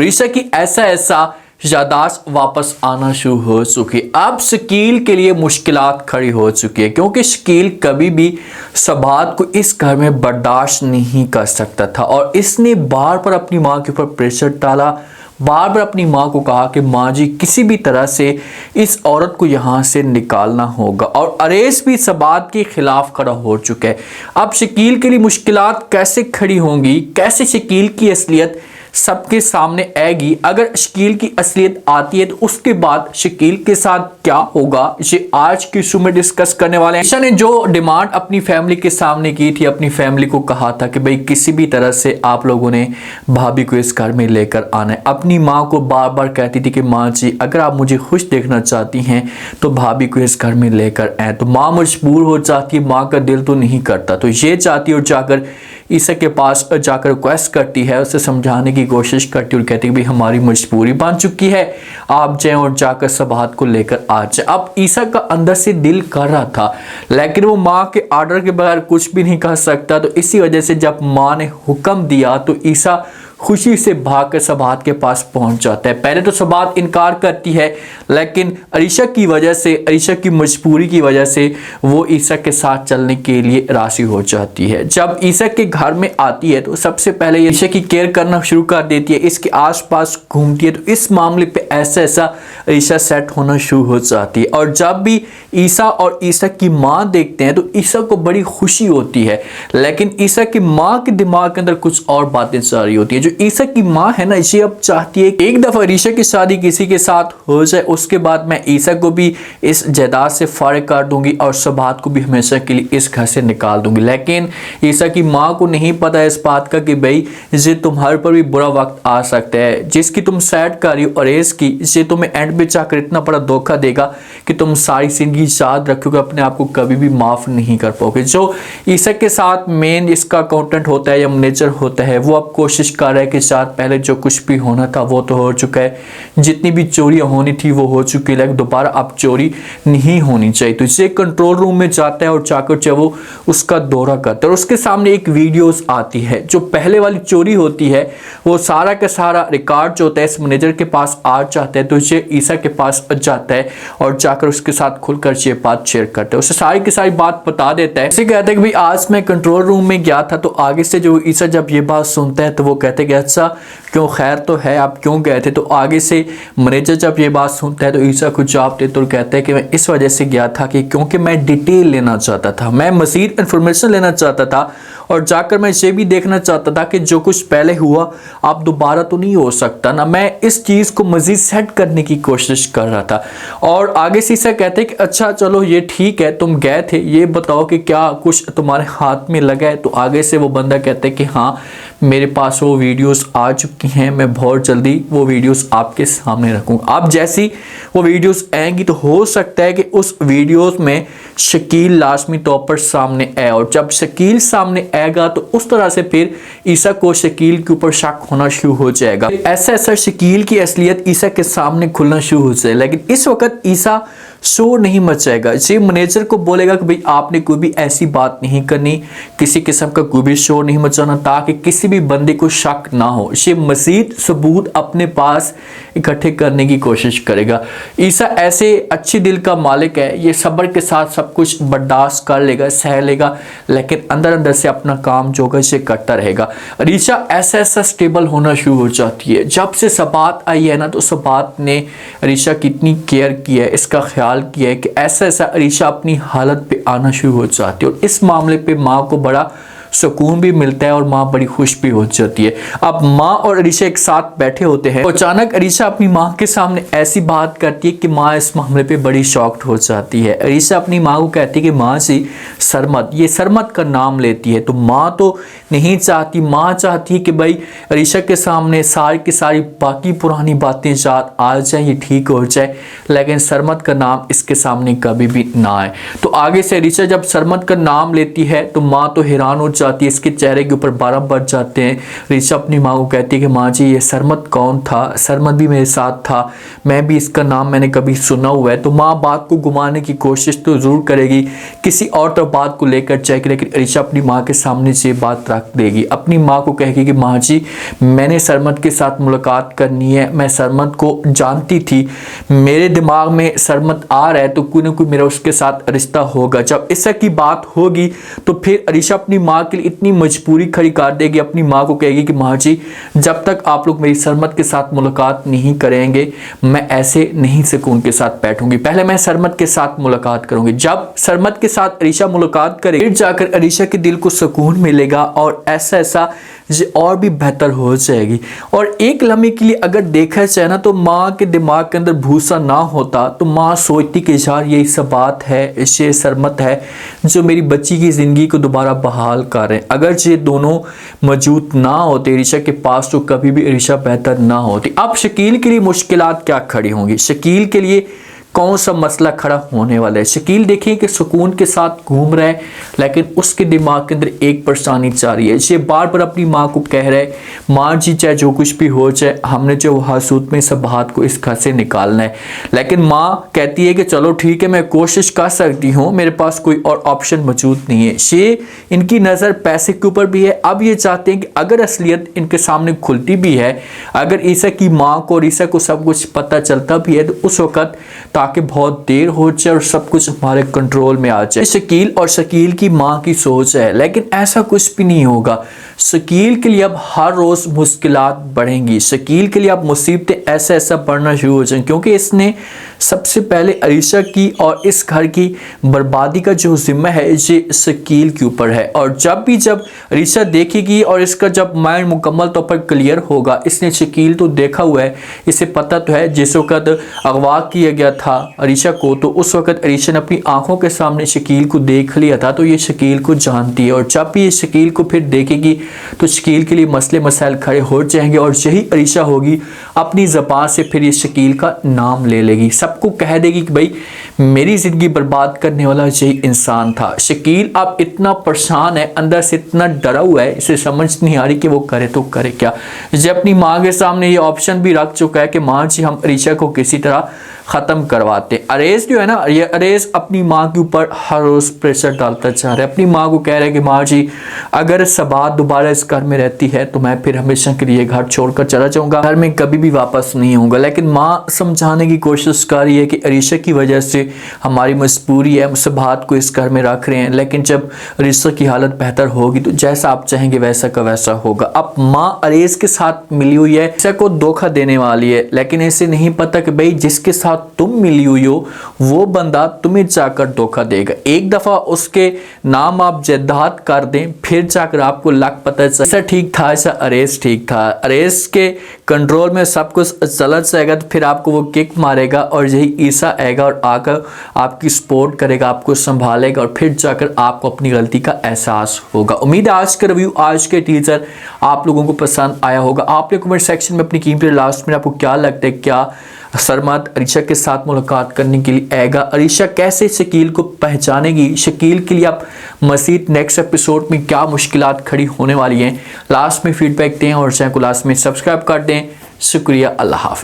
अरीशा की ऐसा यादाश्त वापस आना शुरू हो चुकी। अब शकील के लिए मुश्किलात खड़ी हो चुकी है, क्योंकि शकील कभी भी सबात को इस घर में बर्दाश्त नहीं कर सकता था और इसने बार बार अपनी माँ के ऊपर प्रेशर डाला, बार बार अपनी माँ को कहा कि माँ जी किसी भी तरह से इस औरत को यहाँ से निकालना होगा। और अरेस भी सबात के खिलाफ खड़ा हो चुका है। अब शकील के लिए मुश्किलात कैसे खड़ी होंगी, कैसे शकील की असलियत सबके सामने आएगी। अगर शकील की असलियत आती है तो उसके बाद शकील के साथ क्या होगा, ये आज की शो में डिस्कस करने वाले हैं। अरीशा ने जो डिमांड अपनी फैमिली के सामने की थी, अपनी फैमिली को कहा था कि भाई किसी भी तरह से आप लोगों ने भाभी को इस घर में लेकर आना है। अपनी माँ को बार बार कहती थी कि माँ जी अगर आप मुझे खुश देखना चाहती हैं तो भाभी को इस घर में लेकर आए। तो माँ मजबूर हो जाती है, माँ का दिल तो नहीं करता, तो ये चाहती है और जाकर ईसा के पास जाकर रिक्वेस्ट करती है, उसे समझाने की कोशिश करती है और कहती है भाई हमारी मजबूरी बन चुकी है, आप जाएं और जाकर सबात को लेकर आ जाए। अब ईसा का अंदर से दिल कर रहा था, लेकिन वो माँ के आर्डर के बगैर कुछ भी नहीं कर सकता। तो इसी वजह से जब माँ ने हुक्म दिया तो ईसा खुशी से भागकर सबात के पास पहुंच जाता है। पहले तो सबात इनकार करती है, लेकिन अरीशा की वजह से, अरीशा की मजबूरी की वजह से वो ईसा के साथ चलने के लिए राजी हो जाती है। जब ईसा के घर में आती है तो सबसे पहले ईसा की केयर करना शुरू कर देती है, इसके आसपास घूमती है। तो इस मामले पे ऐसा अरीशा सेट होना शुरू हो जाती है। और जब भी ईसा और ईसा की माँ देखते हैं तो ईसा को बड़ी खुशी होती है, लेकिन ईसा की माँ के दिमाग के अंदर कुछ और बातें चल रही होती है। ईसा की माँ है ना, इसे अब चाहती है कि एक दफा अरीशा की शादी किसी के साथ हो जाए, उसके बाद मैं ईसा को भी इस जायदाद से फारिग कर दूंगी और सबात को भी हमेशा के लिए इस घर से निकाल दूंगी। लेकिन ईसा की माँ को नहीं पता इस बात का कि भाई ये तुम्हारे पर भी बुरा वक्त आ सकता है। जिसकी तुम सैड कर रही हो अरेस की, इसे तुम्हें एंड में जाकर इतना बड़ा धोखा देगा कि तुम सारी जिंदगी याद रखोगे, अपने आप को कभी भी माफ नहीं कर पाओगे। जो ईसा के साथ मेन इसका अकाउंटेंट होता है या मैनेजर होता है, वो अब कोशिश कर रहा है के साथ पहले जो कुछ भी होना था वो तो हो चुका है, जितनी भी चोरियां होनी थी वो हो चुकी है, लेकिन दोबारा अब चोरी नहीं होनी चाहिए। तो इसे कंट्रोल रूम में जाता है और जाकर जब वो उसका दौरा करता है और उसके सामने एक वीडियोस आती है, जो पहले वाली चोरी होती है वो सारा का सारा रिकॉर्ड जो होता है इस मैनेजर के पास आ जाता है। तो इसे ईसा के पास जाता है और जाकर उसके साथ खुलकर ये बात शेयर करता है, उसे सारी की सारी बात बता देता है। इसे कहता है कि भाई आज मैं कंट्रोल रूम में गया था। तो आगे से जो ईसा जब ये बात सुनता है तो वो कहते हैं अच्छा क्यों, खैर तो है, आप क्यों गए थे? तो आगे से मैनेजर जब ये बात सुनता है तो ईसा को जवाब देते और कहता है कि मैं इस वजह से गया था कि क्योंकि मैं डिटेल लेना चाहता था, मैं मज़ीद इंफॉर्मेशन लेना चाहता था और जाकर मैं ये भी देखना चाहता था कि जो कुछ पहले हुआ अब दोबारा तो नहीं हो सकता ना। मैं इस चीज़ को मज़ीद सेट करने की कोशिश कर रहा था। और आगे से ईसा कहते हैं कि अच्छा चलो ये ठीक है, तुम गए थे, ये बताओ कि क्या कुछ तुम्हारे हाथ में लगा है? तो आगे से वो बंदा कहता है कि हाँ मेरे पास वो वीडियोस आ चुकी हैं, मैं बहुत जल्दी वो वीडियोस आपके सामने रखूँगा। अब जैसी वो वीडियोस आएंगी तो हो सकता है कि उस वीडियोस में शकील लाजमी तौर पर सामने आए और जब शकील सामने आएगा तो उस तरह से फिर ईसा को शकील के ऊपर शक होना शुरू हो जाएगा। ऐसा शकील की असलियत ईसा के सामने खुलना शुरू हो जाए। लेकिन इस वक्त ईसा शोर नहीं मचाएगा, ये मैनेजर को बोलेगा कि भाई आपने कोई भी ऐसी बात नहीं करनी, किसी किस्म का कोई भी शोर नहीं मचाना ताकि किसी भी बंदे को शक ना हो। ये मजीद सबूत अपने पास इकट्ठे करने की कोशिश करेगा। ईसा ऐसे अच्छे दिल का मालिक है, ये सब्र के साथ सब कुछ बर्दाश्त कर लेगा, सह लेगा, लेकिन अंदर अंदर से अपना काम जो है करता रहेगा। अरीशा ऐसा स्टेबल होना शुरू हो जाती है। जब से सबात आई है ना तो सबात ने अरीशा की इतनी केयर की है, इसका ख्याल किया है कि ऐसा अरीशा अपनी हालत पे आना शुरू हो जाती है और इस मामले पे माँ को बड़ा सुकून भी मिलता है और माँ बड़ी खुश भी हो जाती है। अब माँ और अरीशा एक साथ बैठे होते हैं, अचानक अरीशा अपनी माँ के सामने ऐसी बात करती है कि माँ इस मामले पे बड़ी शॉक्ड हो जाती है। अरीशा अपनी माँ को कहती है कि माँ जी सरमत, ये सरमत का नाम लेती है। तो माँ तो नहीं चाहती, माँ चाहती है कि भाई अरीशा के सामने सारी की सारी बाकी पुरानी बातें याद आ जाए, ये ठीक हो जाए, लेकिन सरमत का नाम इसके सामने कभी भी ना आए। तो आगे से अरीशा जब सरमत का नाम लेती है तो माँ तो हैरान हो जाती जाती है, इसके चेहरे के ऊपर 12 बज जाते हैं। ऋषा अपनी माँ को कहती है कि माँ जी ये सरमत कौन था, सरमत भी मेरे साथ था, मैं भी इसका नाम मैंने कभी सुना हुआ है। तो माँ बात को घुमाने की कोशिश तो ज़रूर करेगी, किसी और तरफ बात को लेकर जाएगी, लेकिन ऋषा अपनी माँ के सामने से बात रख देगी। अपनी माँ को कहेगी कि माँ जी मैंने सरमत के साथ मुलाकात करनी है, मैं सरमत को जानती थी, मेरे दिमाग में सरमत आ रहा है तो कोई ना कोई मेरा उसके साथ रिश्ता होगा। जब ऐसा की बात होगी तो फिर ऋषा अपनी माँ के लिए इतनी मजबूरी खड़ी कर देगी, अपनी माँ को कहेगी कि माँ जी जब तक आप लोग मेरी सरमत के साथ मुलाकात नहीं करेंगे मैं ऐसे नहीं सुकून के साथ बैठूंगी, पहले मैं सरमत के साथ मुलाकात करूंगी। जब सरमत के साथ ऋषा मुलाकात करेगी फिर जाकर ऋषा के दिल को सुकून मिलेगा और ऐसा और भी बेहतर हो जाएगी। और एक लम्हे के लिए अगर देखा जाए ना तो माँ के दिमाग के अंदर भूसा ना होता तो माँ सोचती कि यार यही सब बात है, ये सरमत है जो मेरी बच्ची की ज़िंदगी को दोबारा बहाल कर रहे हैं। अगर ये दोनों मौजूद ना होते ऋषा के पास तो कभी भी ऋषा बेहतर ना होती। अब शकील के लिए मुश्किलात क्या खड़ी होंगी, शकील के लिए कौन सा मसला खड़ा होने वाला है। शकील देखिए कि सुकून के साथ घूम रहा है लेकिन उसके दिमाग के अंदर एक परेशानी चल रही है। ये बार बार अपनी माँ को कह रहा है माँ जी चाहे जो कुछ भी हो जाए हमने जो हासूत में सब बात को इस घर से निकालना है। लेकिन माँ कहती है कि चलो ठीक है मैं कोशिश कर सकती हूँ, मेरे पास कोई और ऑप्शन मौजूद नहीं है। ये इनकी नज़र पैसे के ऊपर भी है। अब ये चाहते हैं कि अगर असलियत इनके सामने खुलती भी है, अगर ईसा की माँ को और ईसा को सब कुछ पता चलता भी है तो उस वक़्त ताकि बहुत देर हो जाए और सब कुछ हमारे कंट्रोल में आ जाए। शकील और शकील की माँ की सोच है लेकिन ऐसा कुछ भी नहीं होगा। शकील के लिए अब हर रोज़ मुश्किलात बढ़ेंगी, शकील के लिए अब मुसीबतें ऐसा बढ़ना शुरू हो जाएंगी क्योंकि इसने सबसे पहले ऋषा की और इस घर की बर्बादी का जो जिम्मा है ये शकील के ऊपर है। और जब ऋषा देखेगी और इसका जब माइंड मुकम्मल तौर पर क्लियर होगा, इसने शकील तो देखा हुआ है, इसे पता तो है जिस वक्त अगवा किया गया था ऋषा को तो उस वक्त ऋषा ने अपनी आंखों के सामने शकील को देख लिया था, तो ये शकील को जानती है। और जब भी ये शकील को फिर देखेगी तो शकील के लिए मसले मसाइल खड़े हो जाएंगे और यही ऋषा होगी अपनी ज़बान से फिर ये शकील का नाम ले लेगी, सबको कह देगी कि भाई मेरी ज़िंदगी बर्बाद करने वाला यही इंसान था। शकील अब इतना परेशान है, अंदर से इतना डरा हुआ है, इसे समझ नहीं आ रही कि वो करे तो करे क्या। जब अपनी माँ के सामने ये ऑप्शन भी रख चुका है कि माँ जी हम ऋषा को किसी तरह ख़त्म करवाते। अरेज जो है ना, ये अरेज अपनी माँ के ऊपर हर रोज़ प्रेशर डालता जा रहा है। अपनी माँ को कह रहा है कि माँ जी अगर सबात दोबारा इस घर में रहती है तो मैं फिर हमेशा के लिए घर छोड़कर चला जाऊँगा, घर में कभी भी वापस नहीं आऊँगा। लेकिन माँ समझाने की कोशिश कर रही है कि ऋषा की वजह से हमारी मजबूरी है, हम सबात को इस घर में रख रहे हैं, लेकिन जब ऋषा की हालत बेहतर होगी तो जैसा आप चाहेंगे वैसा का वैसा होगा। अब माँ अरेज के साथ मिली हुई है, ऋषा को धोखा देने वाली है, लेकिन इसे नहीं पता कि भाई जिसके साथ तुम मिली हुई हो वो बंदा तुम्हें जाकर धोखा देगा। एक दफा उसके नाम आप जायदाद कर दें फिर जाकर आपको लग पता चले ऐसा ठीक था, ऐसा अरेज ठीक था, अरेज के कंट्रोल में सब कुछ चलत जाएगा तो फिर आपको वो किक मारेगा और यही ईसा आएगा और आकर आपकी सपोर्ट करेगा, आपको संभालेगा और फिर जाकर आपको अपनी गलती का एहसास होगा। उम्मीद है आज का रिव्यू, आज के टीजर आप लोगों को पसंद आया होगा। आप लोग कमेंट सेक्शन में अपनी कीमती लास्ट में आपको क्या लगता है, क्या सरमत ऋषा के साथ मुलाकात करने के लिए आएगा, ऋषा कैसे शकील को पहचानेगी, शकील के लिए आप मज़ीद नेक्स्ट एपिसोड में क्या मुश्किलात खड़ी होने वाली हैं, लास्ट में फीडबैक दें और चैनल को लास्ट में सब्सक्राइब कर दें। शुक्रिया, अल्लाह हाफ़िज़।